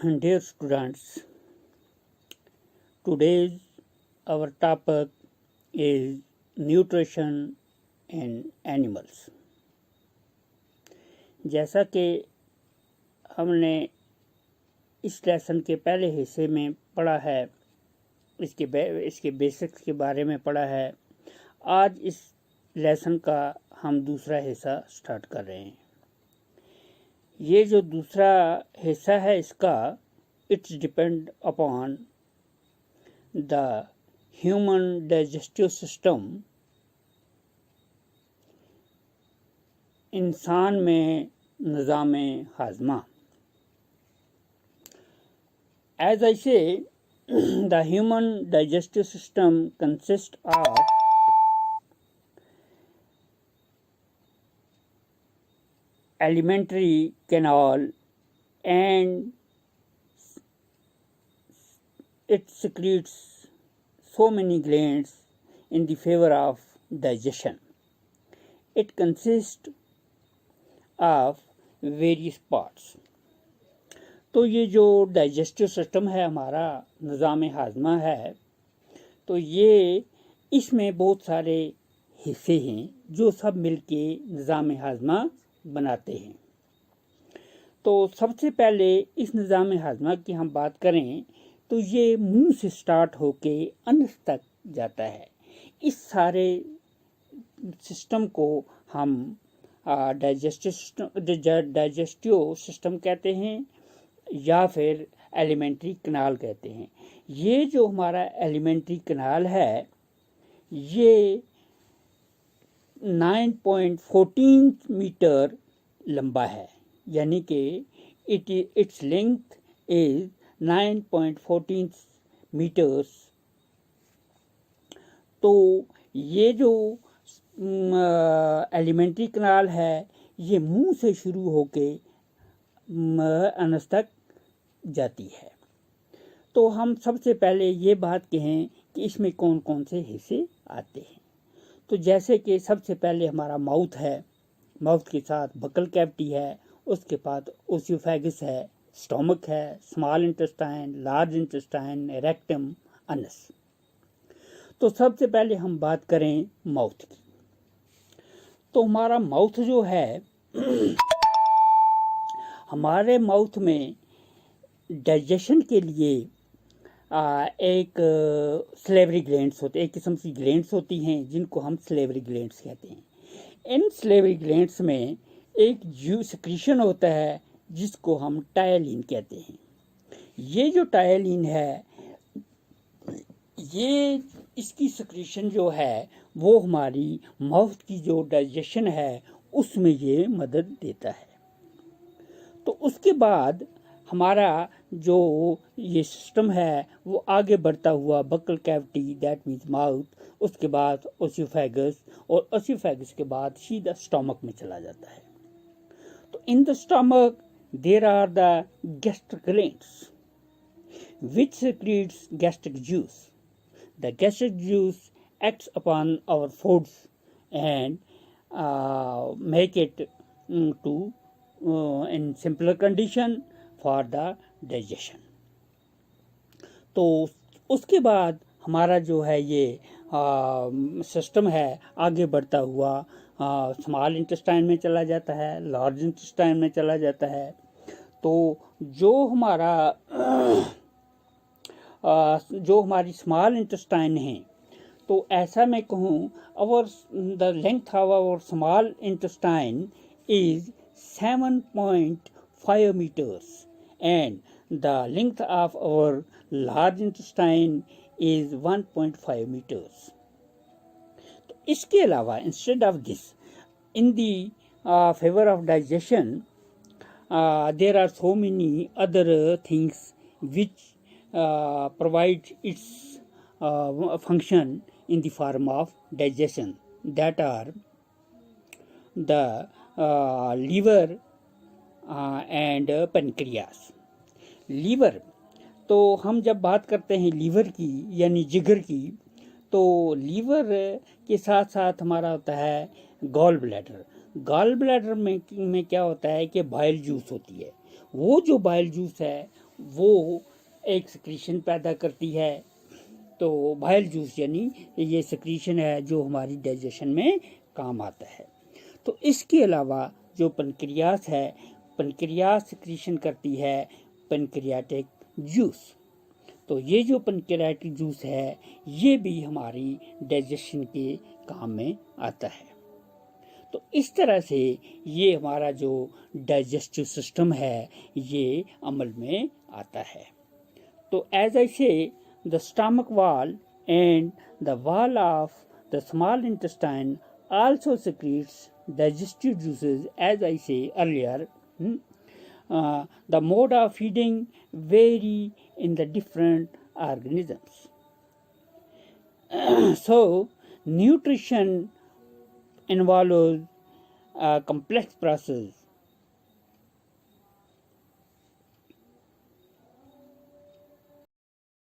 Dear students, today's our topic is nutrition in animals. जैसा कि हमने इस लेसन के पहले हिस्से में पढ़ा है, इसके बेसिक्स के बारे में पढ़ा है, आज इस लेसन का हम दूसरा हिस्सा स्टार्ट कर रहे हैं। ये जो दूसरा हिस्सा है इसका it's depend upon the human digestive system, इंसान में निज़ाम हाजमा। As I say, the human digestive system consists of alimentary canal and it secretes so many glands in the favor of digestion. It consists of various parts. तो ये जो digestive system है हमारा, निज़ाम हाजमा है, तो ये इसमें बहुत सारे हिस्से हैं जो सब मिलके निज़ाम हाजमा बनाते हैं। तो सबसे पहले इस निज़ाम हाजमा की हम बात करें तो ये मुंह से स्टार्ट होके अन्न तक जाता है। इस सारे सिस्टम को हम डाइजेस्टिव सिस्टम कहते हैं या फिर एलिमेंट्री कनाल कहते हैं। ये जो हमारा एलिमेंट्री कनाल है ये 9.14 मीटर लंबा है, यानी कि इट्स लेंथ इज 9.14 मीटर्स। तो ये जो एलिमेंट्री कनाल है ये मुंह से शुरू होके अनस तक जाती है। तो हम सबसे पहले ये बात कहें कि इसमें कौन कौन से हिस्से आते हैं। तो जैसे कि सबसे पहले हमारा माउथ है, माउथ के साथ बकल कैविटी है, उसके बाद ओसियोफेगस है, स्टोमक है, small intestine, large intestine, rectum, Anas. तो सबसे पहले हम बात करें माउथ की। तो हमारा माउथ जो है हमारे माउथ में डाइजेशन के लिए एक स्लेवरी ग्लैंड्स होते हैं, एक किस्म की ग्लैंड्स होती हैं जिनको हम स्लेवरी ग्लैंड्स कहते हैं। इन स्लेवरी ग्लैंड्स में एक सिक्रीशन होता है जिसको हम टायलिन कहते हैं। ये जो टायलिन है ये इसकी सिक्रीशन जो है वो हमारी माउथ की जो डाइजेशन है उसमें ये मदद देता है। तो उसके बाद हमारा जो ये सिस्टम है वो आगे बढ़ता हुआ buccal cavity that means mouth, उसके बाद ओसियोफेगस और ओसियोफेगस के बाद सीधा स्टोमक में चला जाता है। तो in the stomach there are the gastric glands which secretes gastric juice. The gastric juice acts upon our foods and make it to in simpler condition for the digestion. तो उसके बाद हमारा जो है ये सिस्टम है आगे बढ़ता हुआ स्मॉल इंटेस्टाइन में चला जाता है, लार्ज इंटेस्टाइन में चला जाता है। तो जो हमारी स्मॉल इंटेस्टाइन है, तो ऐसा मैं कहूँ the length of our small intestine is 7.5 meters and the length of our large intestine is 1.5 meters. तो इसके अलावा instead of this, in the favor of digestion, there are so many other things which provide its function in the form of digestion, that are the liver and pancreas. Liver, तो हम जब बात करते हैं liver की यानी जिगर की, तो लीवर के साथ साथ हमारा होता है गॉल ब्लैडर। गॉल ब्लैडर में क्या होता है कि बाइल जूस होती है। वो जो बाइल जूस है वो एक सिक्रीशन पैदा करती है। तो बाइल जूस यानी ये सिक्रीशन है जो हमारी डाइजेशन में काम आता है। तो इसके अलावा जो पेनक्रियास है, पेनक्रियास सिक्रीशन करती है पेनक्रियाटिक जूस। तो ये जो पेनक्रियाटिक जूस है ये भी हमारी डाइजेशन के काम में आता है। तो इस तरह से ये हमारा जो डाइजेस्टिव सिस्टम है ये अमल में आता है। तो एज आई से the stomach wall and the wall of the small intestine also secretes digestive juices, as I say earlier. The mode of feeding vary in the different organisms. So nutrition involves a complex process